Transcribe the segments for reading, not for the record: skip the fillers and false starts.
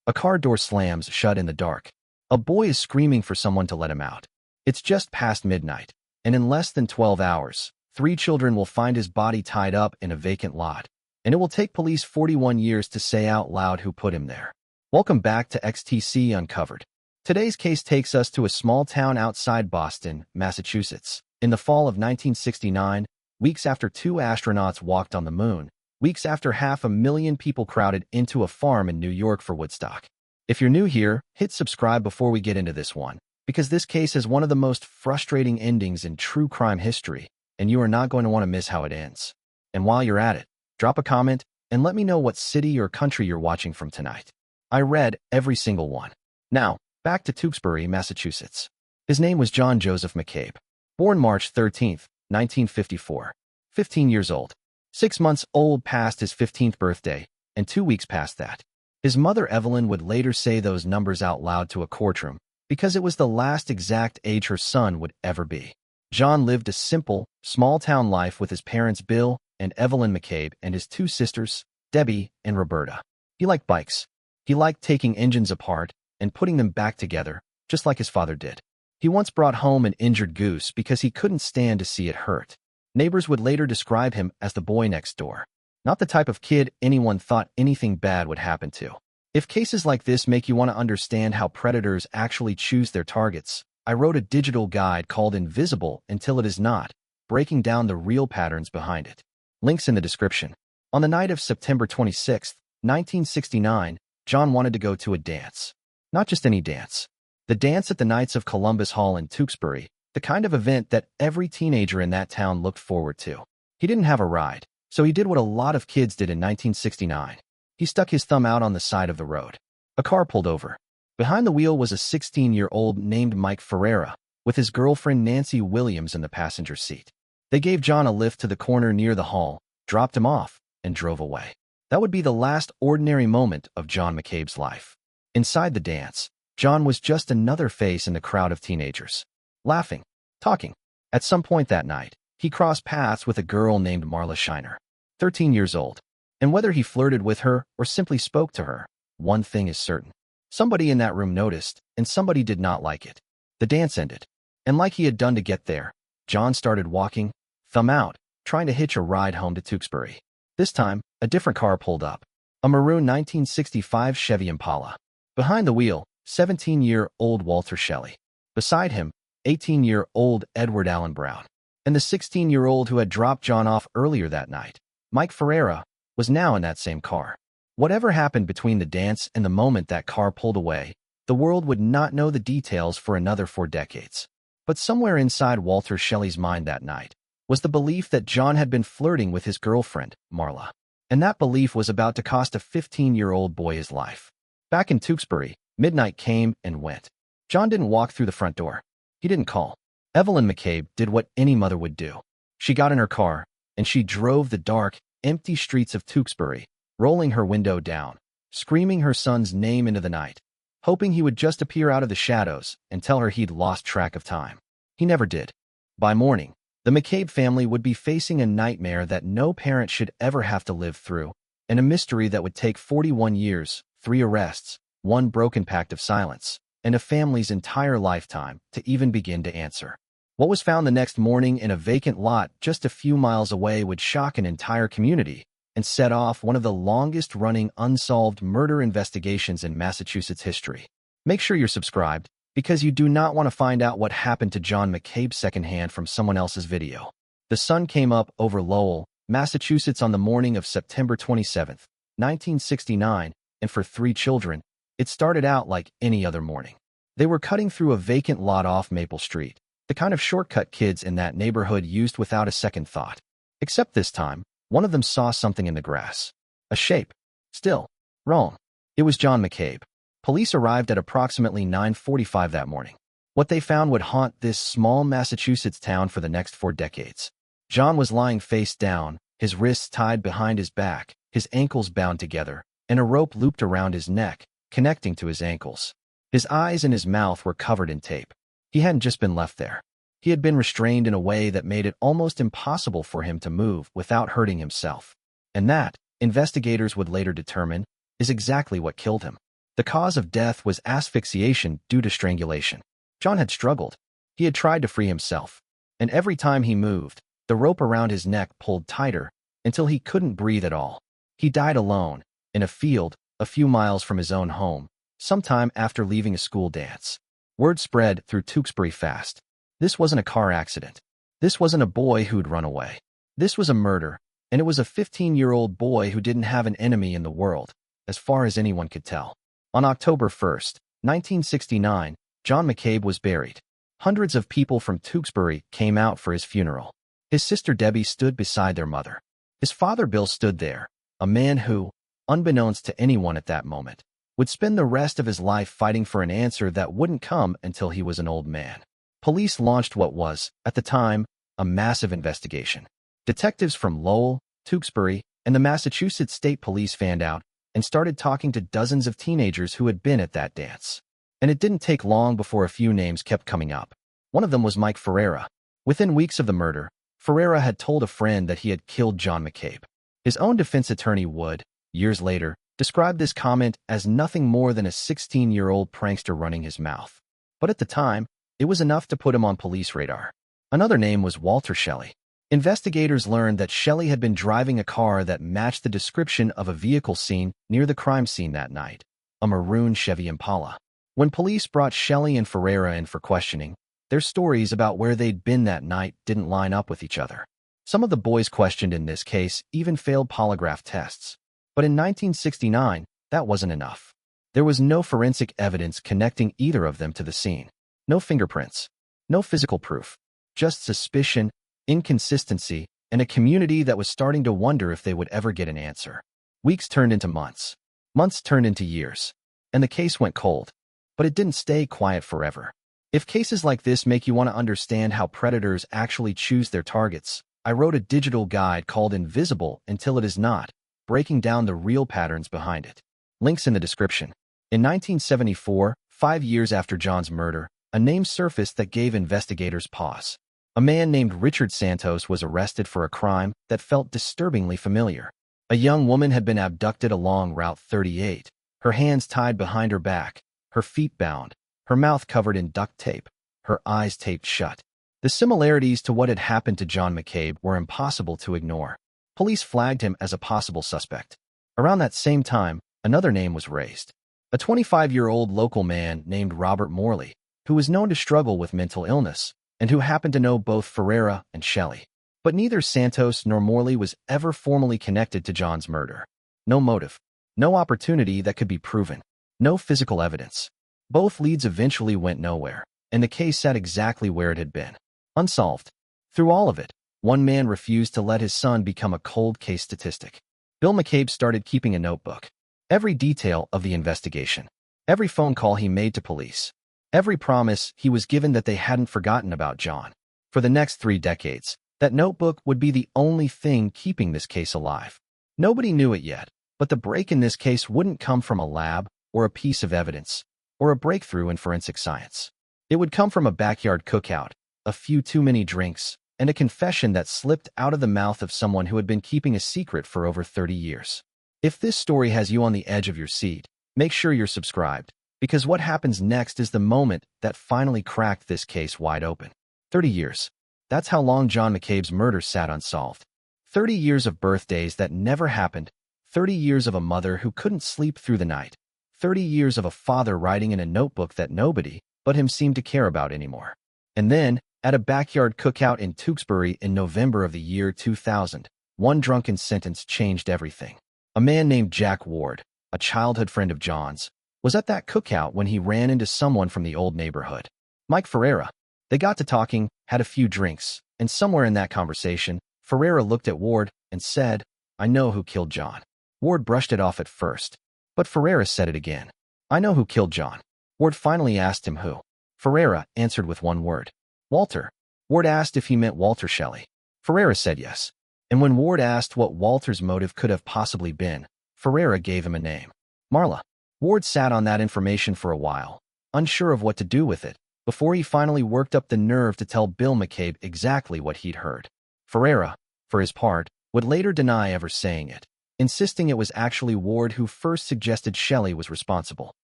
A car door slams shut in the dark. A boy is screaming for someone to let him out. It's just past midnight, and in less than 12 hours, 3 children will find his body tied up in a vacant lot, and it will take police 41 years to say out loud who put him there. Welcome back to XTC Uncovered. Today's case takes us to a small town outside Boston, Massachusetts. In the fall of 1969, weeks after 2 astronauts walked on the moon, weeks after 500,000 people crowded into a farm in New York for Woodstock. If you're new here, hit subscribe before we get into this one, because this case has one of the most frustrating endings in true crime history, and you are not going to want to miss how it ends. And while you're at it, drop a comment and let me know what city or country you're watching from tonight. I read every single one. Now, back to Tewksbury, Massachusetts. His name was John Joseph McCabe. Born March 13, 1954. 15 years old. 6 months old past his 15th birthday, and 2 weeks past that. His mother Evelyn would later say those numbers out loud to a courtroom, because it was the last exact age her son would ever be. John lived a simple, small-town life with his parents Bill and Evelyn McCabe and his 2 sisters, Debbie and Roberta. He liked bikes. He liked taking engines apart and putting them back together, just like his father did. He once brought home an injured goose because he couldn't stand to see it hurt. Neighbors would later describe him as the boy next door. Not the type of kid anyone thought anything bad would happen to. If cases like this make you want to understand how predators actually choose their targets, I wrote a digital guide called Invisible Until It Is Not, breaking down the real patterns behind it. Links in the description. On the night of September 26, 1969, John wanted to go to a dance. Not just any dance. The dance at the Knights of Columbus Hall in Tewksbury, the kind of event that every teenager in that town looked forward to. He didn't have a ride, so he did what a lot of kids did in 1969. He stuck his thumb out on the side of the road. A car pulled over. Behind the wheel was a 16-year-old named Mike Ferreira, with his girlfriend Nancy Williams in the passenger seat. They gave John a lift to the corner near the hall, dropped him off, and drove away. That would be the last ordinary moment of John McCabe's life. Inside the dance, John was just another face in the crowd of teenagers. Laughing, talking. At some point that night, he crossed paths with a girl named Marla Shiner, 13 years old. And whether he flirted with her or simply spoke to her, one thing is certain. Somebody in that room noticed, and somebody did not like it. The dance ended. And like he had done to get there, John started walking, thumb out, trying to hitch a ride home to Tewksbury. This time, a different car pulled up. A maroon 1965 Chevy Impala. Behind the wheel, 17-year-old Walter Shelley. Beside him, 18-year-old Edward Allen Brown. And the 16-year-old who had dropped John off earlier that night, Mike Ferreira, was now in that same car. Whatever happened between the dance and the moment that car pulled away, the world would not know the details for another 4 decades. But somewhere inside Walter Shelley's mind that night was the belief that John had been flirting with his girlfriend, Marla. And that belief was about to cost a 15-year-old boy his life. Back in Tewksbury, midnight came and went. John didn't walk through the front door. He didn't call. Evelyn McCabe did what any mother would do. She got in her car, and she drove the dark, empty streets of Tewksbury, rolling her window down, screaming her son's name into the night, hoping he would just appear out of the shadows and tell her he'd lost track of time. He never did. By morning, the McCabe family would be facing a nightmare that no parent should ever have to live through, and a mystery that would take 41 years, 3 arrests, 1 broken pact of silence, and a family's entire lifetime to even begin to answer. What was found the next morning in a vacant lot just a few miles away would shock an entire community and set off one of the longest-running unsolved murder investigations in Massachusetts history. Make sure you're subscribed, because you do not want to find out what happened to John McCabe secondhand from someone else's video. The sun came up over Lowell, Massachusetts on the morning of September 27, 1969, and for 3 children, it started out like any other morning. They were cutting through a vacant lot off Maple Street, the kind of shortcut kids in that neighborhood used without a second thought. Except this time, one of them saw something in the grass. A shape. Still. Wrong. It was John McCabe. Police arrived at approximately 9:45 that morning. What they found would haunt this small Massachusetts town for the next 4 decades. John was lying face down, his wrists tied behind his back, his ankles bound together, and a rope looped around his neck, connecting to his ankles. His eyes and his mouth were covered in tape. He hadn't just been left there. He had been restrained in a way that made it almost impossible for him to move without hurting himself. And that, investigators would later determine, is exactly what killed him. The cause of death was asphyxiation due to strangulation. John had struggled. He had tried to free himself, and every time he moved, the rope around his neck pulled tighter until he couldn't breathe at all. He died alone, in a field, a few miles from his own home, sometime after leaving a school dance. Word spread through Tewksbury fast. This wasn't a car accident. This wasn't a boy who'd run away. This was a murder, and it was a 15-year-old boy who didn't have an enemy in the world, as far as anyone could tell. On October 1st, 1969, John McCabe was buried. Hundreds of people from Tewksbury came out for his funeral. His sister Debbie stood beside their mother. His father Bill stood there, a man who, unbeknownst to anyone at that moment, would spend the rest of his life fighting for an answer that wouldn't come until he was an old man. Police launched what was, at the time, a massive investigation. Detectives from Lowell, Tewksbury, and the Massachusetts State Police fanned out and started talking to dozens of teenagers who had been at that dance. And it didn't take long before a few names kept coming up. One of them was Mike Ferreira. Within weeks of the murder, Ferreira had told a friend that he had killed John McCabe. His own defense attorney would, years later, describe this comment as nothing more than a 16-year-old prankster running his mouth. But at the time, it was enough to put him on police radar. Another name was Walter Shelley. Investigators learned that Shelley had been driving a car that matched the description of a vehicle seen near the crime scene that night, a maroon Chevy Impala. When police brought Shelley and Ferreira in for questioning, their stories about where they'd been that night didn't line up with each other. Some of the boys questioned in this case even failed polygraph tests. But in 1969, that wasn't enough. There was no forensic evidence connecting either of them to the scene. No fingerprints. No physical proof. Just suspicion, inconsistency, and a community that was starting to wonder if they would ever get an answer. Weeks turned into months. Months turned into years. And the case went cold. But it didn't stay quiet forever. If cases like this make you want to understand how predators actually choose their targets, I wrote a digital guide called Invisible Until It Is Not, breaking down the real patterns behind it. Links in the description. In 1974, 5 years after John's murder, a name surfaced that gave investigators pause. A man named Richard Santos was arrested for a crime that felt disturbingly familiar. A young woman had been abducted along Route 38, her hands tied behind her back, her feet bound, her mouth covered in duct tape, her eyes taped shut. The similarities to what had happened to John McCabe were impossible to ignore. Police flagged him as a possible suspect. Around that same time, another name was raised. A 25-year-old local man named Robert Morley, who was known to struggle with mental illness, and who happened to know both Ferreira and Shelley. But neither Santos nor Morley was ever formally connected to John's murder. No motive. No opportunity that could be proven. No physical evidence. Both leads eventually went nowhere, and the case sat exactly where it had been. Unsolved. Through all of it, one man refused to let his son become a cold case statistic. Bill McCabe started keeping a notebook. Every detail of the investigation. Every phone call he made to police. Every promise he was given that they hadn't forgotten about John. For the next 3 decades, that notebook would be the only thing keeping this case alive. Nobody knew it yet, but the break in this case wouldn't come from a lab or a piece of evidence or a breakthrough in forensic science. It would come from a backyard cookout, a few too many drinks, and a confession that slipped out of the mouth of someone who had been keeping a secret for over 30 years. If this story has you on the edge of your seat, make sure you're subscribed, because what happens next is the moment that finally cracked this case wide open. 30 years. That's how long John McCabe's murder sat unsolved. 30 years of birthdays that never happened. 30 years of a mother who couldn't sleep through the night. 30 years of a father writing in a notebook that nobody but him seemed to care about anymore. And then, at a backyard cookout in Tewksbury in November of the year 2000, one drunken sentence changed everything. A man named Jack Ward, a childhood friend of John's, was at that cookout when he ran into someone from the old neighborhood. Mike Ferreira. They got to talking, had a few drinks, and somewhere in that conversation, Ferreira looked at Ward and said, "I know who killed John." Ward brushed it off at first, but Ferreira said it again. "I know who killed John." Ward finally asked him who. Ferreira answered with one word. "Walter." Ward asked if he meant Walter Shelley. Ferreira said yes. And when Ward asked what Walter's motive could have possibly been, Ferreira gave him a name. Marla. Ward sat on that information for a while, unsure of what to do with it, before he finally worked up the nerve to tell Bill McCabe exactly what he'd heard. Ferreira, for his part, would later deny ever saying it, insisting it was actually Ward who first suggested Shelley was responsible.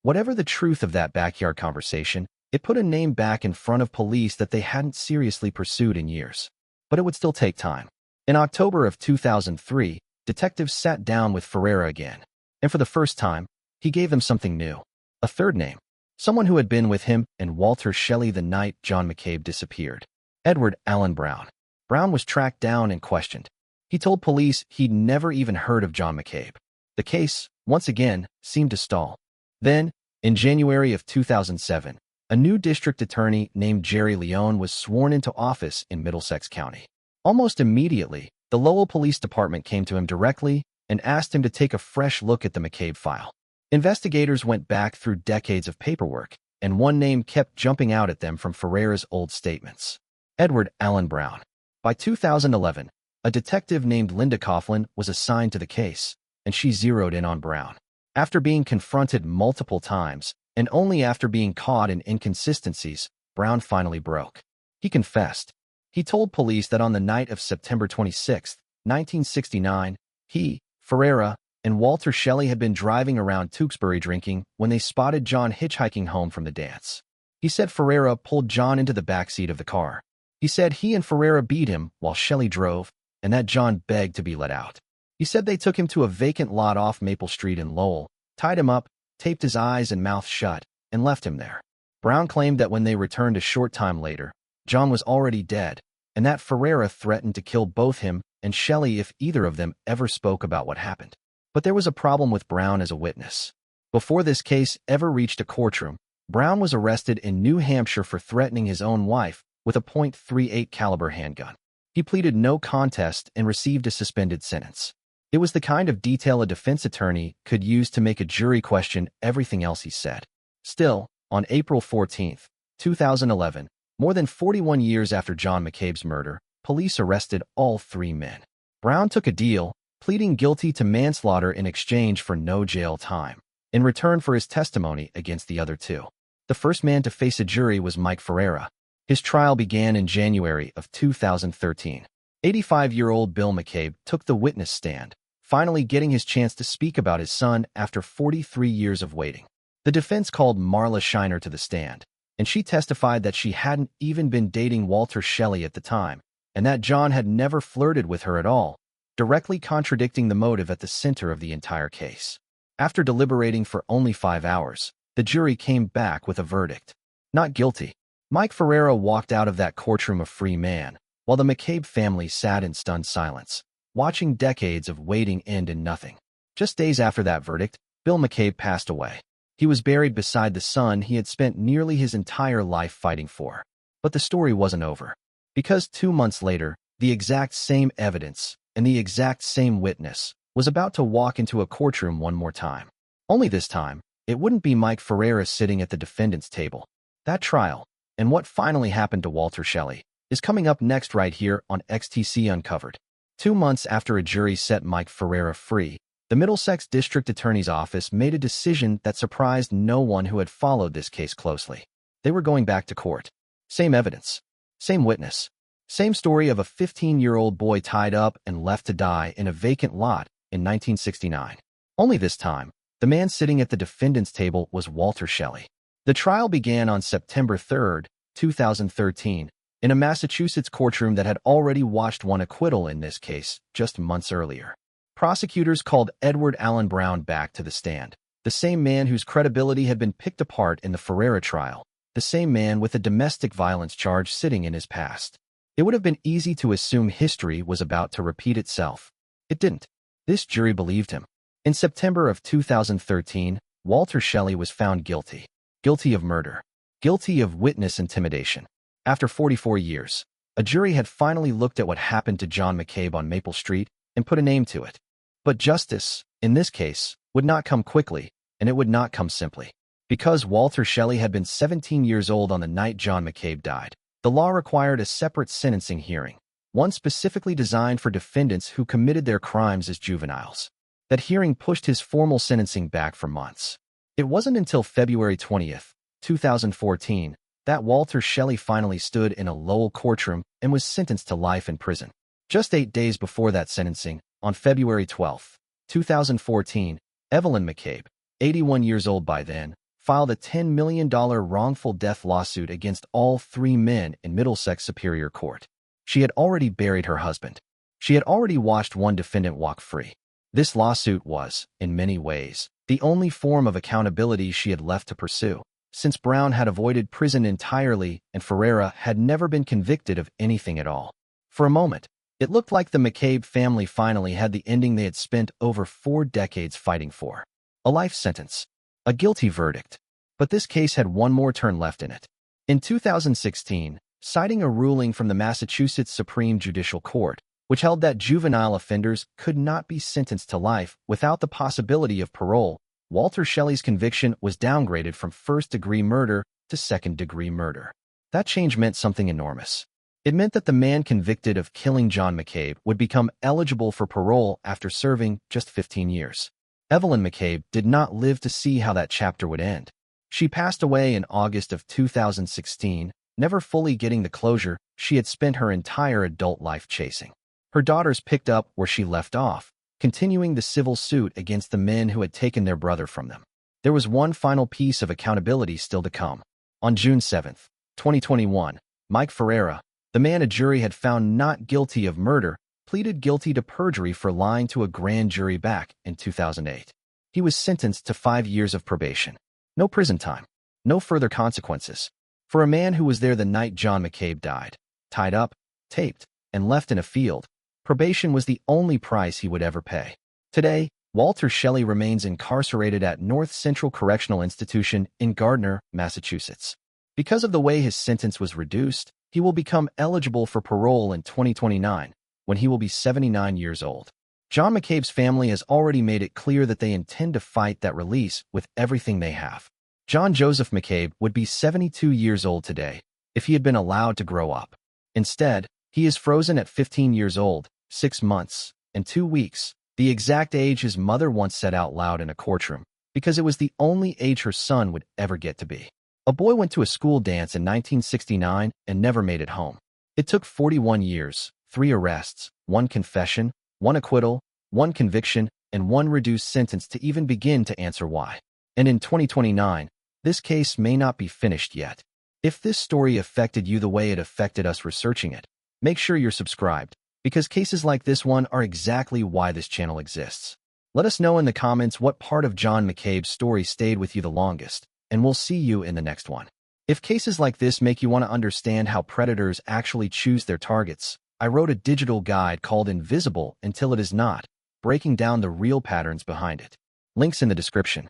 Whatever the truth of that backyard conversation, it put a name back in front of police that they hadn't seriously pursued in years. But it would still take time. In October of 2003, detectives sat down with Ferreira again, and for the first time, he gave them something new. A third name. Someone who had been with him and Walter Shelley the night John McCabe disappeared. Edward Allen Brown. Brown was tracked down and questioned. He told police he'd never even heard of John McCabe. The case, once again, seemed to stall. Then, in January of 2007, a new district attorney named Jerry Leone was sworn into office in Middlesex County. Almost immediately, the Lowell Police Department came to him directly and asked him to take a fresh look at the McCabe file. Investigators went back through decades of paperwork, and one name kept jumping out at them from Ferreira's old statements. Edward Allen Brown. By 2011, a detective named Linda Coughlin was assigned to the case, and she zeroed in on Brown. After being confronted multiple times, and only after being caught in inconsistencies, Brown finally broke. He confessed. He told police that on the night of September 26, 1969, he, Ferreira, and Walter Shelley had been driving around Tewksbury drinking when they spotted John hitchhiking home from the dance. He said Ferreira pulled John into the backseat of the car. He said he and Ferreira beat him while Shelley drove, and that John begged to be let out. He said they took him to a vacant lot off Maple Street in Lowell, tied him up, taped his eyes and mouth shut, and left him there. Brown claimed that when they returned a short time later, John was already dead, and that Ferreira threatened to kill both him and Shelley if either of them ever spoke about what happened. But there was a problem with Brown as a witness. Before this case ever reached a courtroom, Brown was arrested in New Hampshire for threatening his own wife with a .38 caliber handgun. He pleaded no contest and received a suspended sentence. It was the kind of detail a defense attorney could use to make a jury question everything else he said. Still, on April 14, 2011, more than 41 years after John McCabe's murder, police arrested all three men. Brown took a deal, pleading guilty to manslaughter in exchange for no jail time, in return for his testimony against the other two. The first man to face a jury was Mike Ferreira. His trial began in January of 2013. 85-year-old Bill McCabe took the witness stand, finally getting his chance to speak about his son after 43 years of waiting. The defense called Marla Shiner to the stand, and she testified that she hadn't even been dating Walter Shelley at the time, and that John had never flirted with her at all, directly contradicting the motive at the center of the entire case. After deliberating for only 5 hours, the jury came back with a verdict. Not guilty. Mike Ferreira walked out of that courtroom a free man, while the McCabe family sat in stunned silence, watching decades of waiting end in nothing. Just days after that verdict, Bill McCabe passed away. He was buried beside the son he had spent nearly his entire life fighting for. But the story wasn't over. Because 2 months later, the exact same evidence and the exact same witness was about to walk into a courtroom one more time. Only this time, it wouldn't be Mike Ferreira sitting at the defendant's table. That trial, and what finally happened to Walter Shelley, is coming up next right here on XTC Uncovered. 2 months after a jury set Mike Ferreira free, the Middlesex District Attorney's Office made a decision that surprised no one who had followed this case closely. They were going back to court. Same evidence. Same witness. Same story of a 15-year-old boy tied up and left to die in a vacant lot in 1969. Only this time, the man sitting at the defendant's table was Walter Shelley. The trial began on September 3, 2013, in a Massachusetts courtroom that had already watched one acquittal in this case just months earlier. Prosecutors called Edward Allen Brown back to the stand, the same man whose credibility had been picked apart in the Ferreira trial, the same man with a domestic violence charge sitting in his past. It would have been easy to assume history was about to repeat itself. It didn't. This jury believed him. In September of 2013, Walter Shelley was found guilty. Guilty of murder. Guilty of witness intimidation. After 44 years, a jury had finally looked at what happened to John McCabe on Maple Street and put a name to it. But justice, in this case, would not come quickly, and it would not come simply. Because Walter Shelley had been 17 years old on the night John McCabe died, the law required a separate sentencing hearing, one specifically designed for defendants who committed their crimes as juveniles. That hearing pushed his formal sentencing back for months. It wasn't until February 20, 2014, that Walter Shelley finally stood in a Lowell courtroom and was sentenced to life in prison. Just 8 days before that sentencing, on February 12, 2014, Evelyn McCabe, 81 years old by then, filed a $10 million wrongful death lawsuit against all three men in Middlesex Superior Court. She had already buried her husband. She had already watched one defendant walk free. This lawsuit was, in many ways, the only form of accountability she had left to pursue, since Brown had avoided prison entirely and Ferreira had never been convicted of anything at all. For a moment, it looked like the McCabe family finally had the ending they had spent over 4 decades fighting for. A life sentence. A guilty verdict. But this case had one more turn left in it. In 2016, citing a ruling from the Massachusetts Supreme Judicial Court, which held that juvenile offenders could not be sentenced to life without the possibility of parole, Walter Shelley's conviction was downgraded from first-degree murder to second-degree murder. That change meant something enormous. It meant that the man convicted of killing John McCabe would become eligible for parole after serving just 15 years. Evelyn McCabe did not live to see how that chapter would end. She passed away in August of 2016, never fully getting the closure she had spent her entire adult life chasing. Her daughters picked up where she left off, continuing the civil suit against the men who had taken their brother from them. There was one final piece of accountability still to come. On June 7, 2021, Mike Ferreira, the man a jury had found not guilty of murder, pleaded guilty to perjury for lying to a grand jury back in 2008. He was sentenced to 5 years of probation. No prison time. No further consequences. For a man who was there the night John McCabe died, tied up, taped, and left in a field, probation was the only price he would ever pay. Today, Walter Shelley remains incarcerated at North Central Correctional Institution in Gardner, Massachusetts. Because of the way his sentence was reduced, he will become eligible for parole in 2029, when he will be 79 years old. John McCabe's family has already made it clear that they intend to fight that release with everything they have. John Joseph McCabe would be 72 years old today if he had been allowed to grow up. Instead, he is frozen at 15 years old, 6 months, and 2 weeks, the exact age his mother once said out loud in a courtroom, because it was the only age her son would ever get to be. A boy went to a school dance in 1969 and never made it home. It took 41 years, 3 arrests, 1 confession, 1 acquittal, 1 conviction, and 1 reduced sentence to even begin to answer why. And in 2029, this case may not be finished yet. If this story affected you the way it affected us researching it, make sure you're subscribed, because cases like this one are exactly why this channel exists. Let us know in the comments what part of John McCabe's story stayed with you the longest, and we'll see you in the next one. If cases like this make you want to understand how predators actually choose their targets, I wrote a digital guide called Invisible Until It Is Not, breaking down the real patterns behind it. Links in the description.